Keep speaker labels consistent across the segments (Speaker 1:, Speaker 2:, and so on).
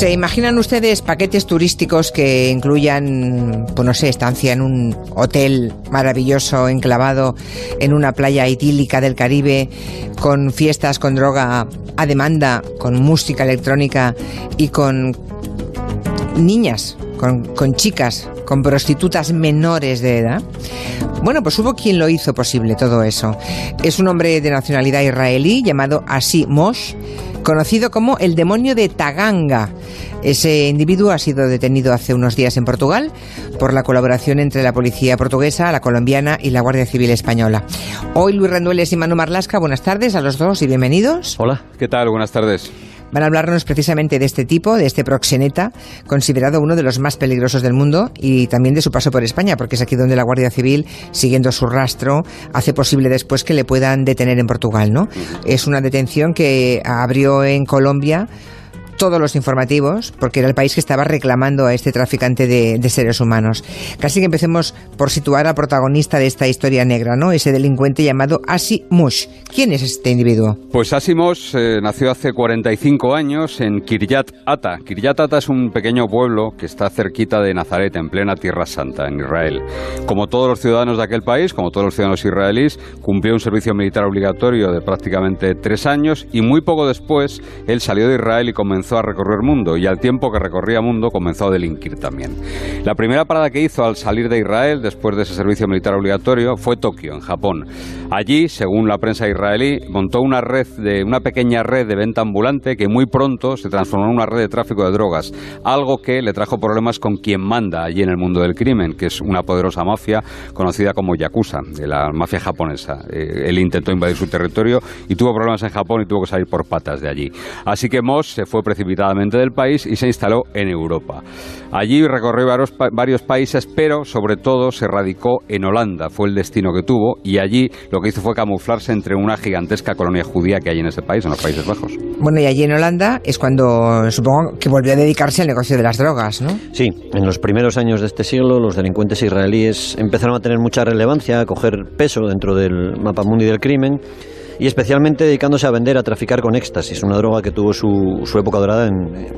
Speaker 1: ¿Se imaginan ustedes paquetes turísticos que incluyan, pues no sé, estancia en un hotel maravilloso enclavado en una playa idílica del Caribe, con fiestas con droga a demanda, con música electrónica y con niñas, con chicas, con prostitutas menores de edad? Bueno, pues hubo quien lo hizo posible todo eso. Es un hombre de nacionalidad israelí llamado Asi Mosh, conocido como el demonio de Taganga. Ese individuo ha sido detenido hace unos días en Portugal por la colaboración entre la policía portuguesa, la colombiana y la Guardia Civil española. Hoy Luis Rendueles y Manu Marlasca, buenas tardes a los dos y bienvenidos.
Speaker 2: Hola, ¿qué tal? Buenas tardes.
Speaker 1: Van a hablarnos precisamente de este tipo, de este proxeneta, considerado uno de los más peligrosos del mundo, y también de su paso por España, porque es aquí donde la Guardia Civil, siguiendo su rastro, hace posible después que le puedan detener en Portugal, ¿no? Es una detención que abrió en Colombia todos los informativos, porque era el país que estaba reclamando a este traficante de seres humanos. Casi que empecemos por situar al protagonista de esta historia negra, ¿no? Ese delincuente llamado Asi Mosh. ¿Quién es este individuo?
Speaker 2: Pues Asi Mosh nació hace 45 años en Kiryat Ata. Kiryat Ata es un pequeño pueblo que está cerquita de Nazaret, en plena Tierra Santa, en Israel. Como todos los ciudadanos de aquel país, como todos los ciudadanos israelíes, cumplió un servicio militar obligatorio de prácticamente 3 años y muy poco después él salió de Israel y comenzó a recorrer mundo, y al tiempo que recorría mundo comenzó a delinquir también. La primera parada que hizo al salir de Israel después de ese servicio militar obligatorio fue Tokio, en Japón. Allí, según la prensa israelí, montó una pequeña red de venta ambulante que muy pronto se transformó en una red de tráfico de drogas, algo que le trajo problemas con quien manda allí en el mundo del crimen, que es una poderosa mafia conocida como Yakuza, de la mafia japonesa. Él intentó invadir su territorio y tuvo problemas en Japón y tuvo que salir por patas de allí. Así que Mosh se fue precipitadamente del país y se instaló en Europa. Allí recorrió varios países, pero sobre todo se radicó en Holanda, fue el destino que tuvo, y allí lo que hizo fue camuflarse entre una gigantesca colonia judía que hay en ese país, en los Países Bajos.
Speaker 1: Bueno, y allí en Holanda es cuando supongo que volvió a dedicarse al negocio de las drogas, ¿no?
Speaker 3: Sí, en los primeros años de este siglo los delincuentes israelíes empezaron a tener mucha relevancia, a coger peso dentro del mapamundi del crimen, y especialmente dedicándose a vender, a traficar con éxtasis, una droga que tuvo su época dorada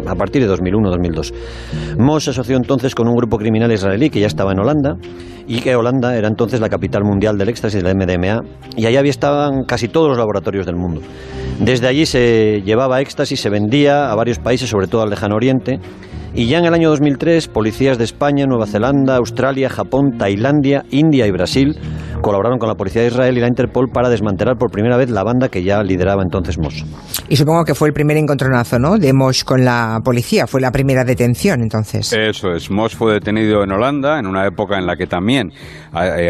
Speaker 3: a partir de 2001-2002. Mosh se asoció entonces con un grupo criminal israelí que ya estaba en Holanda, y que Holanda era entonces la capital mundial del éxtasis, del MDMA, y allá estaban casi todos los laboratorios del mundo. Desde allí se llevaba éxtasis, se vendía a varios países, sobre todo al Lejano Oriente, y ya en el año 2003, policías de España, Nueva Zelanda, Australia, Japón, Tailandia, India y Brasil colaboraron con la policía de Israel y la Interpol para desmantelar por primera vez la banda que ya lideraba entonces Mosh.
Speaker 1: Y supongo que fue el primer encontronazo, ¿no?, de Mosh con la policía, fue la primera detención, entonces.
Speaker 2: Eso es, Mosh fue detenido en Holanda en una época en la que también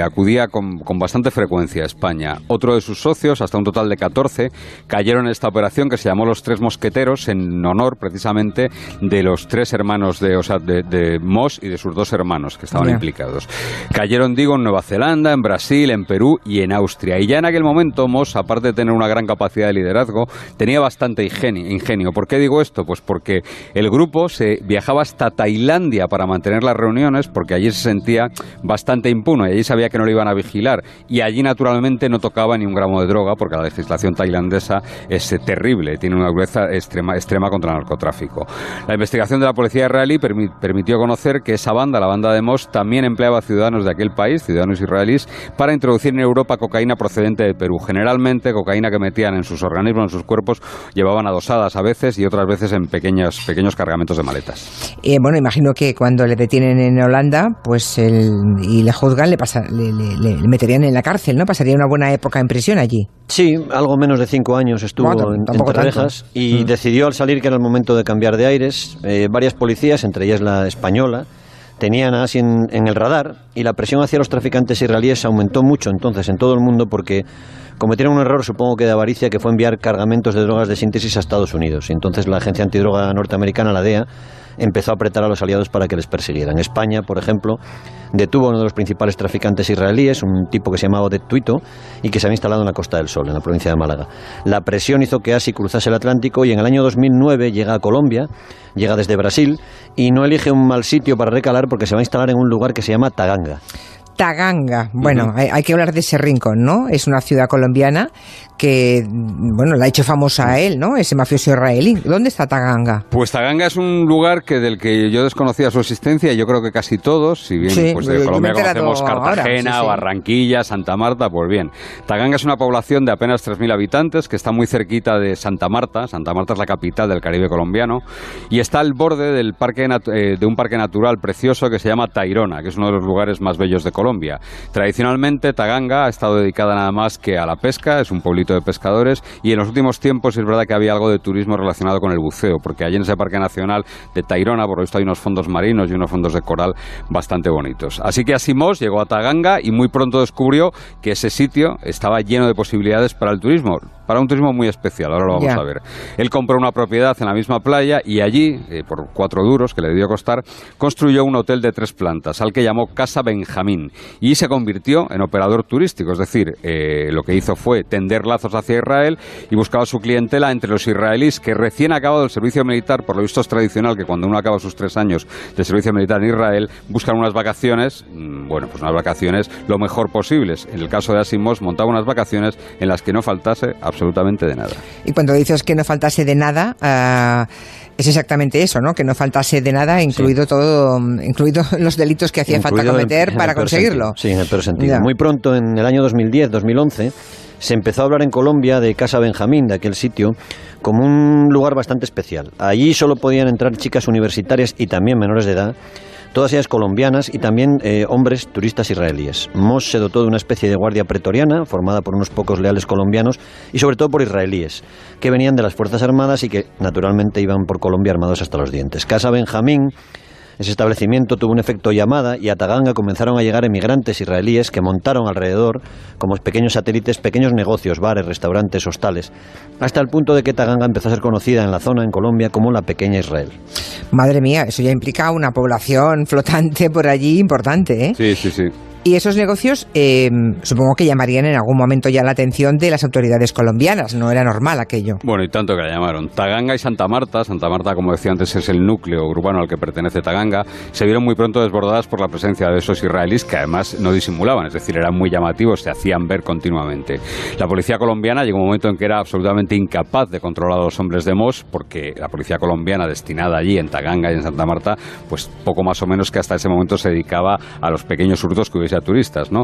Speaker 2: acudía con bastante frecuencia a España. Otro de sus socios, hasta un total de 14, cayeron en esta operación que se llamó Los Tres Mosqueteros, en honor precisamente de los 3 hermanos de Mosh y de sus 2 hermanos que estaban implicados. Cayeron, digo, en Nueva Zelanda, en Brasil, en Perú y en Austria. Y ya en aquel momento Mosh, aparte de tener una gran capacidad de liderazgo, tenía bastante ingenio. ¿Por qué digo esto? Pues porque el grupo se viajaba hasta Tailandia para mantener las reuniones, porque allí se sentía bastante impune y allí sabía que no lo iban a vigilar, y allí naturalmente no tocaba ni un gramo de droga, porque la legislación tailandesa es terrible, tiene una dureza extrema contra el narcotráfico. La investigación de la policía israelí permitió conocer que esa banda, la banda de Mosh, también empleaba a ciudadanos de aquel país, ciudadanos israelíes, para introducir en Europa cocaína procedente de Perú. Generalmente cocaína que metían en sus organismos, en sus cuerpos, llevaban adosadas a veces y otras veces en pequeños cargamentos de maletas.
Speaker 1: Bueno, imagino que cuando le detienen en Holanda, pues y le juzgan, le meterían en la cárcel, ¿no? Pasaría una buena época en prisión allí.
Speaker 3: Sí, algo menos de 5 años estuvo entre rejas y decidió al salir que era el momento de cambiar de aires. Varias policías, entre ellas la española, tenían a Asi en el radar, y la presión hacia los traficantes israelíes aumentó mucho entonces en todo el mundo, porque cometieron un error, supongo que de avaricia, que fue enviar cargamentos de drogas de síntesis a Estados Unidos. Y entonces la agencia antidroga norteamericana, la DEA, empezó a apretar a los aliados para que les persiguieran. España, por ejemplo, detuvo a uno de los principales traficantes israelíes, un tipo que se llamaba Oded Tuito, y que se había instalado en la Costa del Sol, en la provincia de Málaga. La presión hizo que Asi cruzase el Atlántico, y en el año 2009 llega a Colombia, llega desde Brasil, y no elige un mal sitio para recalar porque se va a instalar en un lugar que se llama Taganga.
Speaker 1: Taganga. Bueno, hay que hablar de ese rincón, ¿no? Es una ciudad colombiana que, bueno, la ha hecho famosa a él, ¿no? Ese mafioso israelí. ¿Dónde está Taganga?
Speaker 2: Pues Taganga es un lugar del que yo desconocía su existencia y yo creo que casi todos, si bien
Speaker 1: Sí,
Speaker 2: pues de Colombia conocemos Cartagena,
Speaker 1: ahora, sí.
Speaker 2: Barranquilla, Santa Marta, pues bien. Taganga es una población de apenas 3.000 habitantes que está muy cerquita de Santa Marta. Santa Marta es la capital del Caribe colombiano y está al borde del de un parque natural precioso que se llama Tayrona, que es uno de los lugares más bellos de Colombia. Tradicionalmente Taganga ha estado dedicada nada más que a la pesca, es un pueblito de pescadores y en los últimos tiempos es verdad que había algo de turismo relacionado con el buceo, porque allí en ese parque nacional de Tayrona, por lo visto hay unos fondos marinos y unos fondos de coral bastante bonitos. Así que así Moss llegó a Taganga y muy pronto descubrió que ese sitio estaba lleno de posibilidades para el turismo, para un turismo muy especial, ahora lo vamos a ver. Él compró una propiedad en la misma playa y allí, por 4 duros que le debió costar, construyó un hotel de 3 plantas, al que llamó Casa Benjamín, y se convirtió en operador turístico, es decir, lo que hizo fue tender lazos hacia Israel y buscaba su clientela entre los israelíes que recién acabado el servicio militar, por lo visto es tradicional que cuando uno acaba sus 3 años de servicio militar en Israel, buscan unas vacaciones, bueno, pues unas vacaciones lo mejor posibles. En el caso de Asim Moss montaba unas vacaciones en las que no faltase absolutamente de nada.
Speaker 1: Y cuando dices que no faltase de nada, es exactamente eso, ¿no? Que no faltase de nada, incluido todo, incluido los delitos que hacía falta cometer para conseguirlo.
Speaker 3: Sí, en el peor sentido. Muy pronto, en el año 2010-2011, se empezó a hablar en Colombia de Casa Benjamín, de aquel sitio, como un lugar bastante especial. Allí solo podían entrar chicas universitarias y también menores de edad, todas ellas colombianas y también hombres turistas israelíes. Moss se dotó de una especie de guardia pretoriana formada por unos pocos leales colombianos y sobre todo por israelíes que venían de las Fuerzas Armadas y que naturalmente iban por Colombia armados hasta los dientes. Casa Benjamín, ese establecimiento tuvo un efecto llamada y a Taganga comenzaron a llegar emigrantes israelíes que montaron alrededor, como pequeños satélites, pequeños negocios, bares, restaurantes, hostales, hasta el punto de que Taganga empezó a ser conocida en la zona, en Colombia, como la pequeña Israel.
Speaker 1: Madre mía, eso ya implica una población flotante por allí importante, ¿eh?
Speaker 2: Sí, sí, sí.
Speaker 1: Y esos negocios supongo que llamarían en algún momento ya la atención de las autoridades colombianas, no era normal aquello.
Speaker 2: Bueno, y tanto que la llamaron. Taganga y Santa Marta, como decía antes, es el núcleo urbano al que pertenece Taganga, se vieron muy pronto desbordadas por la presencia de esos israelíes que además no disimulaban, es decir, eran muy llamativos, se hacían ver continuamente. La policía colombiana llegó un momento en que era absolutamente incapaz de controlar a los hombres de Moss, porque la policía colombiana destinada allí en Taganga y en Santa Marta, pues poco más o menos que hasta ese momento se dedicaba a los pequeños hurtos que hubiese a turistas, ¿no?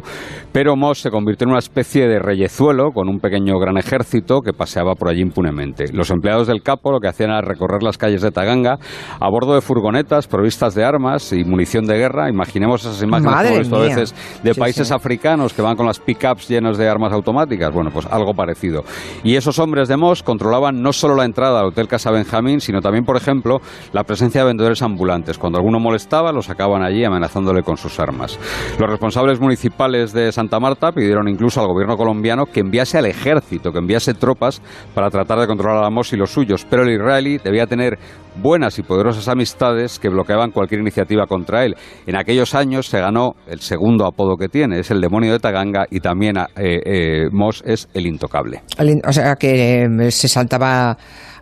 Speaker 2: Pero Moss se convirtió en una especie de reyezuelo con un pequeño gran ejército que paseaba por allí impunemente. Los empleados del capo lo que hacían era recorrer las calles de Taganga a bordo de furgonetas provistas de armas y munición de guerra. Imaginemos esas imágenes que hemos visto a veces de países africanos que van con las pick-ups llenas de armas automáticas. Bueno, pues algo parecido. Y esos hombres de Moss controlaban no solo la entrada al Hotel Casa Benjamín, sino también, por ejemplo, la presencia de vendedores ambulantes. Cuando alguno molestaba, lo sacaban allí amenazándole con sus armas. Los responsables municipales de Santa Marta pidieron incluso al gobierno colombiano que enviase al ejército, que enviase tropas para tratar de controlar a Moss y los suyos, pero el israelí debía tener buenas y poderosas amistades que bloqueaban cualquier iniciativa contra él. En aquellos años se ganó el segundo apodo que tiene, es el demonio de Taganga, y también Moss es el intocable.
Speaker 1: O sea que se saltaba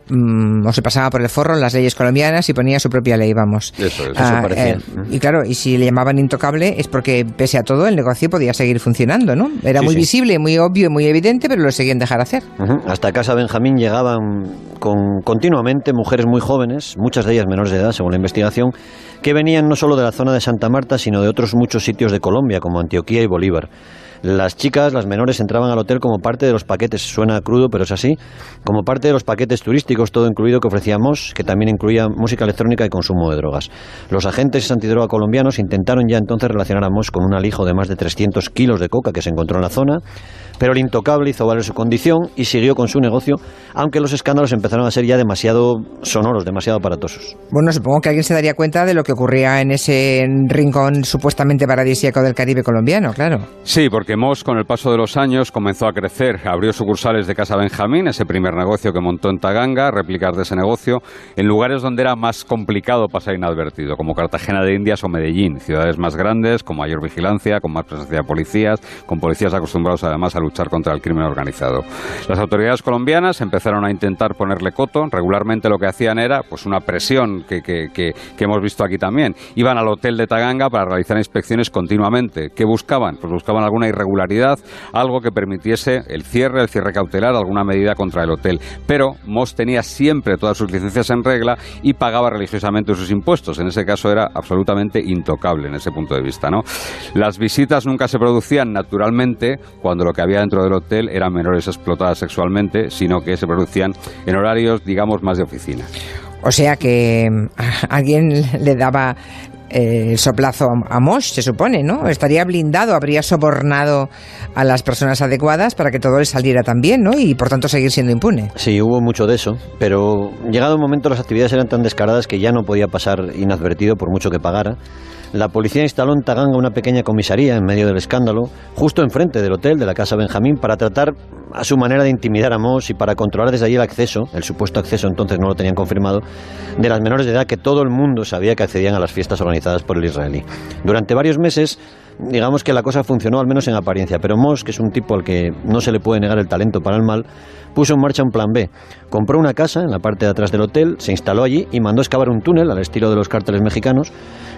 Speaker 1: o se pasaba por el forro las leyes colombianas y ponía su propia ley, vamos.
Speaker 2: Eso
Speaker 3: parecía.
Speaker 1: Y claro, y si le llamaban intocable es porque pese a todo el negocio podía seguir funcionando, ¿no? Era muy visible, muy obvio y muy evidente, pero lo seguían dejar hacer.
Speaker 3: Hasta Casa Benjamín llegaban continuamente mujeres muy jóvenes, muchas de ellas menores de edad, según la investigación, que venían no solo de la zona de Santa Marta, sino de otros muchos sitios de Colombia, como Antioquía y Bolívar. Las chicas, las menores, entraban al hotel como parte de los paquetes, suena crudo, pero es así, como parte de los paquetes turísticos, todo incluido que ofrecía Moss, que también incluía música electrónica y consumo de drogas. Los agentes antidroga colombianos intentaron ya entonces relacionar a Moss con un alijo de más de 300 kilos de coca que se encontró en la zona, pero el intocable hizo valer su condición y siguió con su negocio, aunque los escándalos empezaron a ser ya demasiado sonoros, demasiado aparatosos.
Speaker 1: Bueno, supongo que alguien se daría cuenta de lo que ocurría en ese rincón supuestamente paradisíaco del Caribe colombiano, claro.
Speaker 2: Sí, porque porque Moss, con el paso de los años, comenzó a crecer. Abrió sucursales de Casa Benjamín, ese primer negocio que montó en Taganga, réplicas de ese negocio, en lugares donde era más complicado pasar inadvertido, como Cartagena de Indias o Medellín, ciudades más grandes, con mayor vigilancia, con más presencia de policías, con policías acostumbrados además a luchar contra el crimen organizado. Las autoridades colombianas empezaron a intentar ponerle coto. Regularmente lo que hacían era pues una presión que hemos visto aquí también. Iban al hotel de Taganga para realizar inspecciones continuamente. ¿Qué buscaban? Pues buscaban alguna irregularidad, algo que permitiese el cierre cautelar, alguna medida contra el hotel. Pero Moss tenía siempre todas sus licencias en regla y pagaba religiosamente sus impuestos. En ese caso era absolutamente intocable en ese punto de vista, ¿no? Las visitas nunca se producían naturalmente cuando lo que había dentro del hotel eran menores explotadas sexualmente, sino que se producían en horarios, digamos, más de oficina.
Speaker 1: O sea que alguien le daba el soplazo a Moss, se supone, ¿no? Estaría blindado, habría sobornado a las personas adecuadas para que todo le saliera tan bien, ¿no? Y por tanto seguir siendo impune.
Speaker 3: Sí, hubo mucho de eso, pero llegado un momento las actividades eran tan descaradas que ya no podía pasar inadvertido por mucho que pagara. La policía instaló en Taganga una pequeña comisaría en medio del escándalo, justo enfrente del hotel de la Casa Benjamín, para tratar a su manera de intimidar a Moss y para controlar desde allí el acceso, el supuesto acceso, entonces no lo tenían confirmado, de las menores de edad que todo el mundo sabía que accedían a las fiestas organizadas por el israelí. Durante varios meses, digamos que la cosa funcionó, al menos en apariencia, pero Moss, que es un tipo al que no se le puede negar el talento para el mal, puso en marcha un plan B. Compró una casa en la parte de atrás del hotel, se instaló allí y mandó excavar un túnel al estilo de los cárteles mexicanos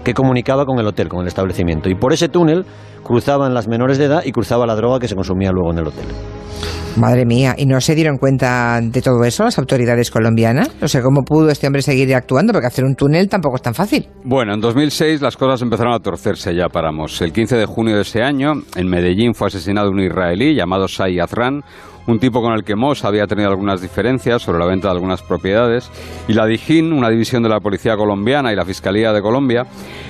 Speaker 3: que comunicaba con el hotel, con el establecimiento. Y por ese túnel cruzaban las menores de edad y cruzaba la droga que se consumía luego en el hotel.
Speaker 1: Madre mía, ¿y no se dieron cuenta de todo eso las autoridades colombianas? O sea, ¿cómo pudo este hombre seguir actuando? Porque hacer un túnel tampoco es tan fácil.
Speaker 2: Bueno, en 2006 las cosas empezaron a torcerse ya para Moss. El 15 de junio de ese año, en Medellín fue asesinado un israelí llamado Shai Azran, un tipo con el que Moss había tenido algunas diferencias sobre la venta de algunas propiedades, y la DIJÍN, una división de la Policía Colombiana y la Fiscalía de Colombia,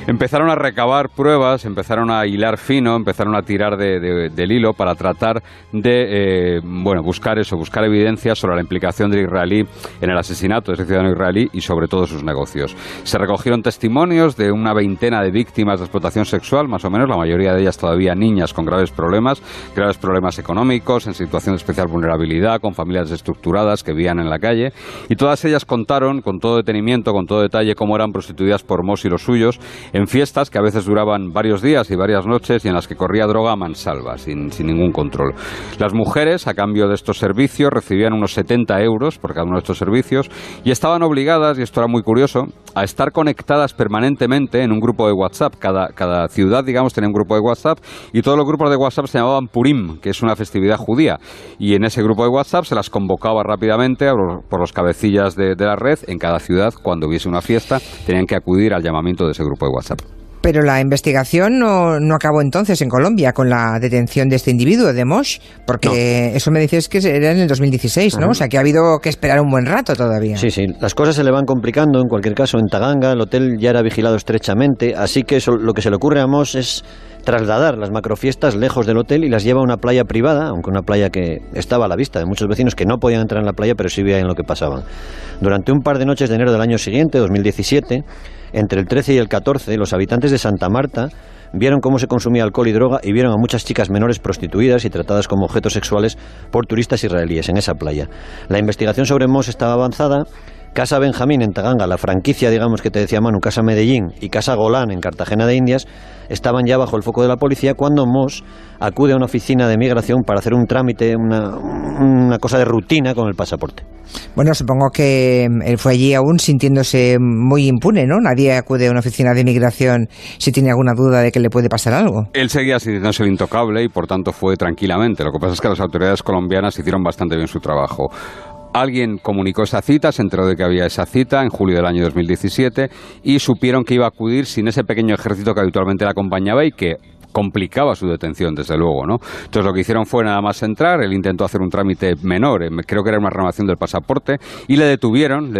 Speaker 2: empezaron a recabar pruebas, empezaron a hilar fino, empezaron a tirar del hilo para tratar de buscar evidencias sobre la implicación del israelí en el asesinato de ese ciudadano israelí y sobre todo sus negocios. Se recogieron testimonios de una veintena de víctimas de explotación sexual, más o menos, la mayoría de ellas todavía niñas con graves problemas económicos, en situación de especial vulnerabilidad, con familias desestructuradas que vivían en la calle, y todas ellas contaron con todo detenimiento, con todo detalle, cómo eran prostituidas por Moss y los suyos en fiestas que a veces duraban varios días y varias noches y en las que corría droga a mansalva, sin ningún control. Las mujeres, a cambio de estos servicios, recibían unos 70 euros por cada uno de estos servicios y estaban obligadas, y esto era muy curioso, a estar conectadas permanentemente en un grupo de WhatsApp. Cada ciudad, digamos, tenía un grupo de WhatsApp y todos los grupos de WhatsApp se llamaban Purim, que es una festividad judía, y en ese grupo de WhatsApp se las convocaba rápidamente por los cabecillas de la red. En cada ciudad, cuando hubiese una fiesta, tenían que acudir al llamamiento de ese grupo de WhatsApp.
Speaker 1: Pero la investigación no acabó entonces en Colombia con la detención de este individuo, de Moss, porque no. Eso me dices que era en el 2016, ¿no? Uh-huh. O sea, que ha habido que esperar un buen rato todavía.
Speaker 3: Sí, las cosas se le van complicando. En cualquier caso, en Taganga el hotel ya era vigilado estrechamente, así que lo que se le ocurre a Moss es trasladar las macrofiestas lejos del hotel y las lleva a una playa privada, aunque una playa que estaba a la vista de muchos vecinos que no podían entrar en la playa, pero sí veían lo que pasaban. Durante un par de noches de enero del año siguiente, 2017, entre el 13 y el 14, los habitantes de Santa Marta vieron cómo se consumía alcohol y droga y vieron a muchas chicas menores prostituidas y tratadas como objetos sexuales por turistas israelíes en esa playa. La investigación sobre Moss estaba avanzada. Casa Benjamín en Taganga, la franquicia, digamos, que te decía Manu, Casa Medellín y Casa Golán en Cartagena de Indias, estaban ya bajo el foco de la policía cuando Moss acude a una oficina de migración para hacer un trámite, una cosa de rutina con el pasaporte.
Speaker 1: Bueno, supongo que él fue allí aún sintiéndose muy impune, ¿no? Nadie acude a una oficina de migración si tiene alguna duda de que le puede pasar algo.
Speaker 2: Él seguía sintiéndose el intocable y por tanto fue tranquilamente. Lo que pasa es que las autoridades colombianas hicieron bastante bien su trabajo. Alguien comunicó esa cita, se enteró de que había esa cita en julio del año 2017 y supieron que iba a acudir sin ese pequeño ejército que habitualmente le acompañaba y que complicaba su detención, desde luego, ¿no? Entonces lo que hicieron fue nada más entrar, él intentó hacer un trámite menor, creo que era una renovación del pasaporte, y le detuvieron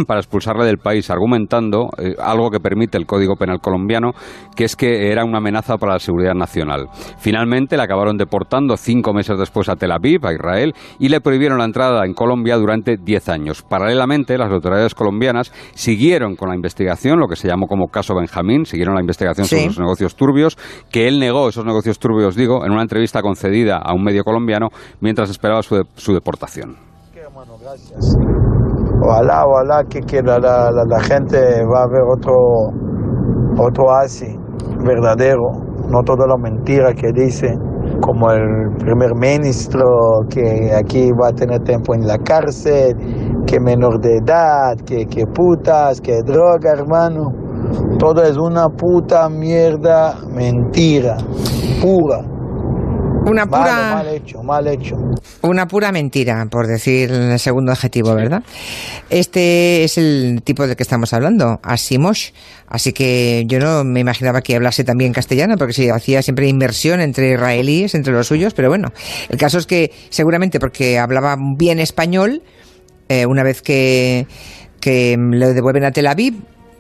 Speaker 2: para expulsarle del país, argumentando algo que permite el Código Penal colombiano, que es que era una amenaza para la seguridad nacional. Finalmente le acabaron deportando 5 meses después a Tel Aviv, a Israel, y le prohibieron la entrada en Colombia durante 10 años. Paralelamente, las autoridades colombianas siguieron con la investigación, lo que se llamó como caso Benjamín, siguieron la investigación sobre los negocios turbios, que que él negó esos negocios turbios, digo, en una entrevista concedida a un medio colombiano mientras esperaba su deportación.
Speaker 4: Hermano, gracias. Ojalá que la gente va a ver otro así, verdadero, no toda la mentira que dice, como el primer ministro, que aquí va a tener tiempo en la cárcel, que menor de edad, que putas, que droga, hermano. Todo es una puta mierda, mentira, pura.
Speaker 1: Una pura...
Speaker 4: Mal hecho.
Speaker 1: Una pura mentira, por decir el segundo adjetivo, ¿verdad? Este es el tipo del que estamos hablando, Asimov. Así que yo no me imaginaba que hablase también castellano, porque se hacía siempre inmersión entre israelíes, entre los suyos, pero bueno, el caso es que seguramente porque hablaba bien español, una vez que lo devuelven a Tel Aviv,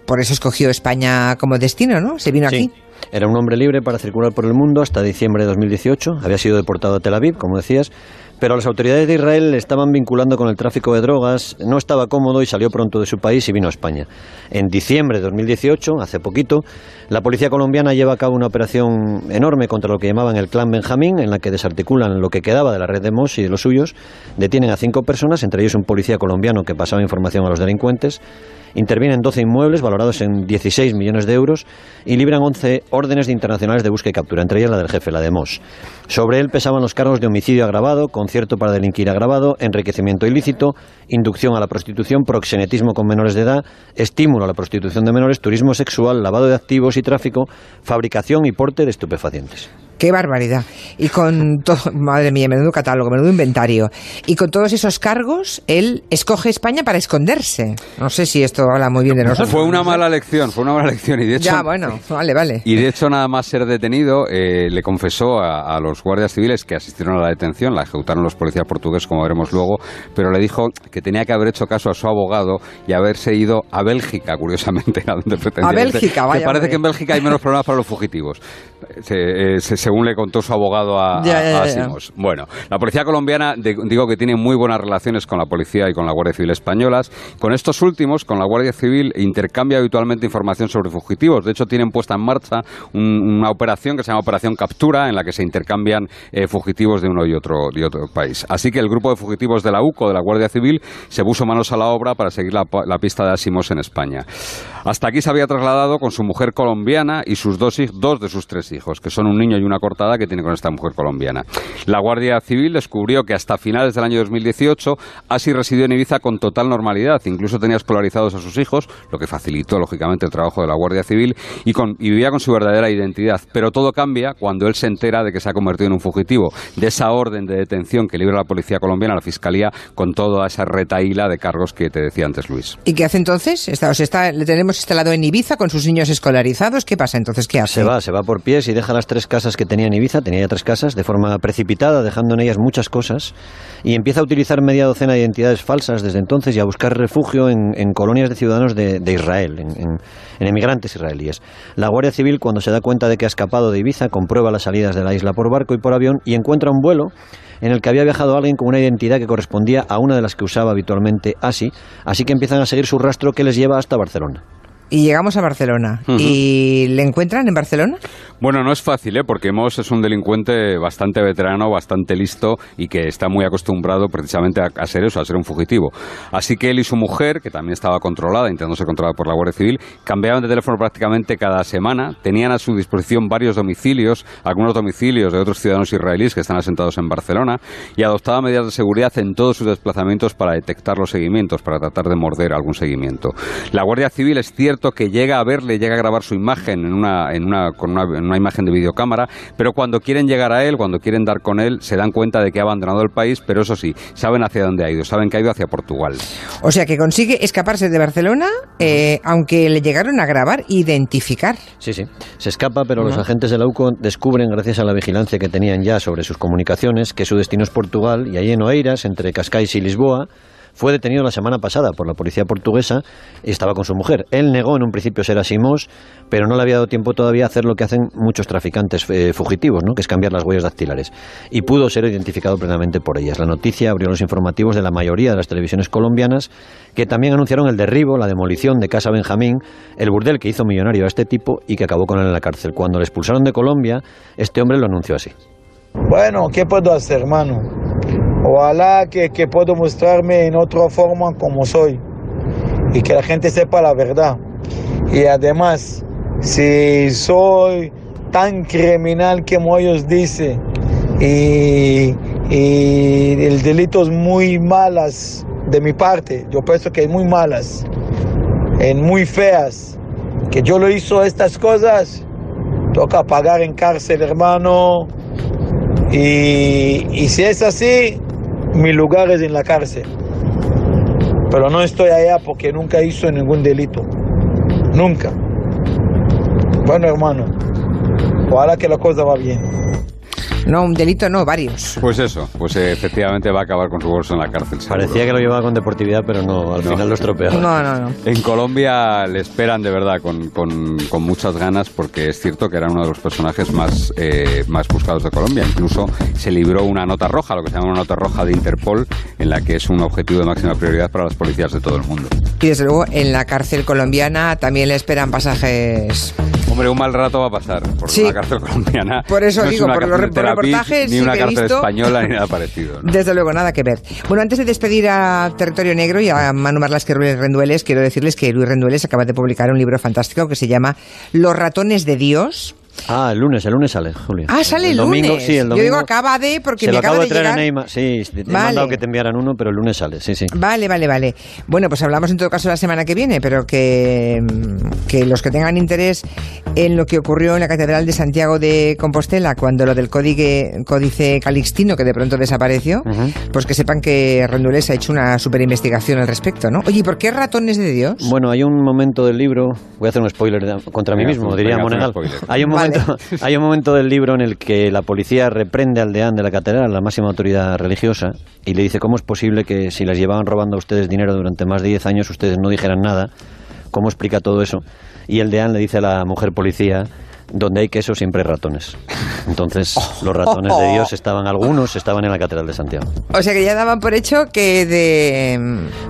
Speaker 1: por eso escogió España como destino, ¿no? Se vino aquí.
Speaker 3: Era un hombre libre para circular por el mundo hasta diciembre de 2018. Había sido deportado a Tel Aviv, como decías, pero las autoridades de Israel le estaban vinculando con el tráfico de drogas. No estaba cómodo y salió pronto de su país y vino a España. En diciembre de 2018, hace poquito, la policía colombiana lleva a cabo una operación enorme contra lo que llamaban el Clan Benjamín, en la que desarticulan lo que quedaba de la red de Moss y de los suyos. Detienen a 5 personas, entre ellos un policía colombiano que pasaba información a los delincuentes. Intervienen 12 inmuebles valorados en 16 millones de euros y libran 11 órdenes internacionales de búsqueda y captura, entre ellas la del jefe, la de Moss. Sobre él pesaban los cargos de homicidio agravado, concierto para delinquir agravado, enriquecimiento ilícito, inducción a la prostitución, proxenetismo con menores de edad, estímulo a la prostitución de menores, turismo sexual, lavado de activos y tráfico, fabricación y porte de estupefacientes.
Speaker 1: ¡Qué barbaridad! Y con todo, madre mía, menudo catálogo, menudo inventario. Y con todos esos cargos, él escoge España para esconderse. No sé si esto habla muy bien de nosotros.
Speaker 2: Fue una mala elección. Y de hecho,
Speaker 1: ya, bueno, vale.
Speaker 2: Y de hecho, nada más ser detenido, le confesó a los guardias civiles que asistieron a la detención, la ejecutaron los policías portugueses, como veremos luego, pero le dijo que tenía que haber hecho caso a su abogado y haberse ido a Bélgica, curiosamente, a donde pretendía.
Speaker 1: A Bélgica, vaya.
Speaker 2: Que parece que en Bélgica hay menos problemas para los fugitivos. Según le contó su abogado a Asimov. Bueno, la policía colombiana, digo que tiene muy buenas relaciones con la policía y con la Guardia Civil españolas. Con estos últimos, con la Guardia Civil, intercambia habitualmente información sobre fugitivos. De hecho, tienen puesta en marcha una operación que se llama Operación Captura, en la que se intercambian fugitivos de uno y otro país. Así que el grupo de fugitivos de la UCO, de la Guardia Civil, se puso manos a la obra para seguir la pista de Asimov en España. Hasta aquí se había trasladado con su mujer colombiana y sus dos de sus 3 hijos, que son un niño y una cortada que tiene con esta mujer colombiana. La Guardia Civil descubrió que hasta finales del año 2018 Asi residió en Ibiza con total normalidad, incluso tenía escolarizados a sus hijos, lo que facilitó lógicamente el trabajo de la Guardia Civil, y vivía con su verdadera identidad. Pero todo cambia cuando él se entera de que se ha convertido en un fugitivo, de esa orden de detención que libra la policía colombiana, la fiscalía, con toda esa retahíla de cargos que te decía antes Luis.
Speaker 1: ¿Y qué hace entonces? Le tenemos instalado en Ibiza con sus niños escolarizados. ¿Qué pasa entonces? ¿Qué hace?
Speaker 3: Se va por pies y deja las 3 casas que tenía en Ibiza. Tenía ya 3 casas, de forma precipitada, dejando en ellas muchas cosas, y empieza a utilizar media docena de identidades falsas desde entonces y a buscar refugio en colonias de ciudadanos de Israel, en emigrantes israelíes. La Guardia Civil, cuando se da cuenta de que ha escapado de Ibiza, comprueba las salidas de la isla por barco y por avión y encuentra un vuelo en el que había viajado alguien con una identidad que correspondía a una de las que usaba habitualmente así que empiezan a seguir su rastro, que les lleva hasta Barcelona.
Speaker 1: Y llegamos a Barcelona. Uh-huh. ¿Y le encuentran en Barcelona?
Speaker 2: Bueno, no es fácil, porque Moss es un delincuente bastante veterano, bastante listo y que está muy acostumbrado precisamente a ser eso, a ser un fugitivo. Así que él y su mujer, que también estaba controlada, intentando ser controlada por la Guardia Civil, cambiaban de teléfono prácticamente cada semana, tenían a su disposición varios domicilios, algunos domicilios de otros ciudadanos israelíes que están asentados en Barcelona, y adoptaban medidas de seguridad en todos sus desplazamientos para detectar los seguimientos, para tratar de morder algún seguimiento. La Guardia Civil, es cierto que llega a verle, llega a grabar su imagen en una imagen de videocámara, pero cuando quieren llegar a él, cuando quieren dar con él, se dan cuenta de que ha abandonado el país, pero eso sí, saben hacia dónde ha ido, saben que ha ido hacia Portugal.
Speaker 1: O sea que consigue escaparse de Barcelona, aunque le llegaron a grabar, identificar.
Speaker 3: Sí, se escapa, pero los agentes de la UCO descubren, gracias a la vigilancia que tenían ya sobre sus comunicaciones, que su destino es Portugal, y allí en Oeiras, entre Cascais y Lisboa, fue detenido la semana pasada por la policía portuguesa y estaba con su mujer. Él negó en un principio ser Asimós, pero no le había dado tiempo todavía a hacer lo que hacen muchos traficantes fugitivos, ¿no? Que es cambiar las huellas dactilares. Y pudo ser identificado plenamente por ellas. La noticia abrió los informativos de la mayoría de las televisiones colombianas, que también anunciaron el derribo, la demolición de Casa Benjamín, el burdel que hizo millonario a este tipo y que acabó con él en la cárcel. Cuando le expulsaron de Colombia, este hombre lo anunció así.
Speaker 4: Bueno, ¿qué puedo hacer, hermano? Ojalá que puedo mostrarme en otra forma como soy y que la gente sepa la verdad. Y además, si soy tan criminal como ellos dicen y el delito es muy malas de mi parte, yo pienso que es muy malas, muy feas, que yo lo hizo estas cosas, toca pagar en cárcel, hermano. Y si es así, mi lugar es en la cárcel. Pero no estoy allá porque nunca hizo ningún delito. Nunca. Bueno, hermano, ojalá que la cosa va bien.
Speaker 1: No, un delito no, varios.
Speaker 2: Pues eso, pues efectivamente va a acabar con su bolso en la cárcel. Seguro.
Speaker 3: Parecía que lo llevaba con deportividad, pero no, al final lo estropeaba.
Speaker 1: No.
Speaker 2: En Colombia le esperan de verdad con muchas ganas, porque es cierto que era uno de los personajes más buscados de Colombia. Incluso se libró una nota roja, lo que se llama una nota roja de Interpol, en la que es un objetivo de máxima prioridad para las policías de todo el mundo.
Speaker 1: Y desde luego en la cárcel colombiana también le esperan pasajes.
Speaker 2: Hombre, un mal rato va a pasar por la cárcel colombiana.
Speaker 1: Por eso
Speaker 2: no
Speaker 1: digo,
Speaker 2: es una
Speaker 1: por los reportajes
Speaker 2: ni una
Speaker 1: sí que he
Speaker 2: cárcel
Speaker 1: visto,
Speaker 2: española ni nada parecido, ¿no?
Speaker 1: Desde luego, nada que ver. Bueno, antes de despedir a Territorio Negro y a Manu Marlasque y Luis Rendueles, quiero decirles que Luis Rendueles acaba de publicar un libro fantástico que se llama Los ratones de Dios.
Speaker 3: Ah, el lunes sale, Julia.
Speaker 1: Ah, sale el
Speaker 3: domingo,
Speaker 1: lunes.
Speaker 3: sí, el domingo.
Speaker 1: Yo digo acaba de, porque
Speaker 3: se
Speaker 1: me
Speaker 3: lo
Speaker 1: acaba
Speaker 3: acabo
Speaker 1: de
Speaker 3: traer
Speaker 1: llegar.
Speaker 3: en Neymar. Sí, te he mandado que te enviaran uno, pero el lunes sale, sí.
Speaker 1: Vale. Bueno, pues hablamos en todo caso la semana que viene, pero que los que tengan interés en lo que ocurrió en la Catedral de Santiago de Compostela, cuando lo del códice calixtino, que de pronto desapareció, pues que sepan que Rendueles ha hecho una super investigación al respecto, ¿no? Oye, ¿y por qué ratones de Dios?
Speaker 3: Bueno, hay un momento del libro, voy a hacer un spoiler contra mí mismo, diría Monegal. Hay un momento del libro en el que la policía reprende al deán de la catedral, la máxima autoridad religiosa, y le dice cómo es posible que si les llevaban robando a ustedes dinero durante más de 10 años ustedes no dijeran nada, cómo explica todo eso. Y el deán le dice a la mujer policía: donde hay queso siempre hay ratones. Entonces, los ratones de Dios algunos estaban en la Catedral de Santiago.
Speaker 1: O sea que ya daban por hecho que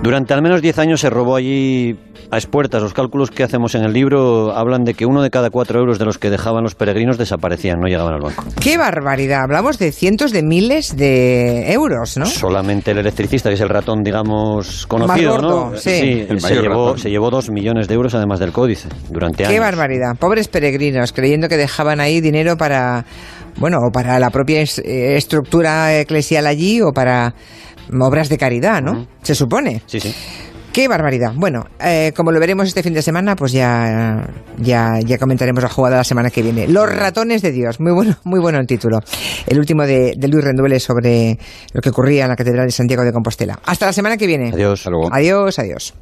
Speaker 3: durante al menos 10 años se robó allí a expuertas. Los cálculos que hacemos en el libro hablan de que 1 de cada 4 euros de los que dejaban los peregrinos desaparecían, no llegaban al banco.
Speaker 1: ¡Qué barbaridad! Hablamos de cientos de miles de euros, ¿no?
Speaker 3: Solamente el electricista, que es el ratón, digamos, conocido,
Speaker 1: más gordo,
Speaker 3: ¿no?
Speaker 1: Sí,
Speaker 3: se llevó 2 millones de euros además del códice durante años.
Speaker 1: ¡Qué barbaridad! Pobres peregrinos, creyendo que dejaban ahí dinero para, bueno, o para la propia estructura eclesial allí o para obras de caridad, ¿no? Se supone.
Speaker 3: Sí.
Speaker 1: ¡Qué barbaridad! Bueno, como lo veremos este fin de semana, pues ya comentaremos la jugada la semana que viene. Los ratones de Dios. Muy bueno el título. El último de Luis Rendueles sobre lo que ocurría en la Catedral de Santiago de Compostela. Hasta la semana que viene.
Speaker 3: Adiós.
Speaker 2: Hasta luego.
Speaker 1: Adiós.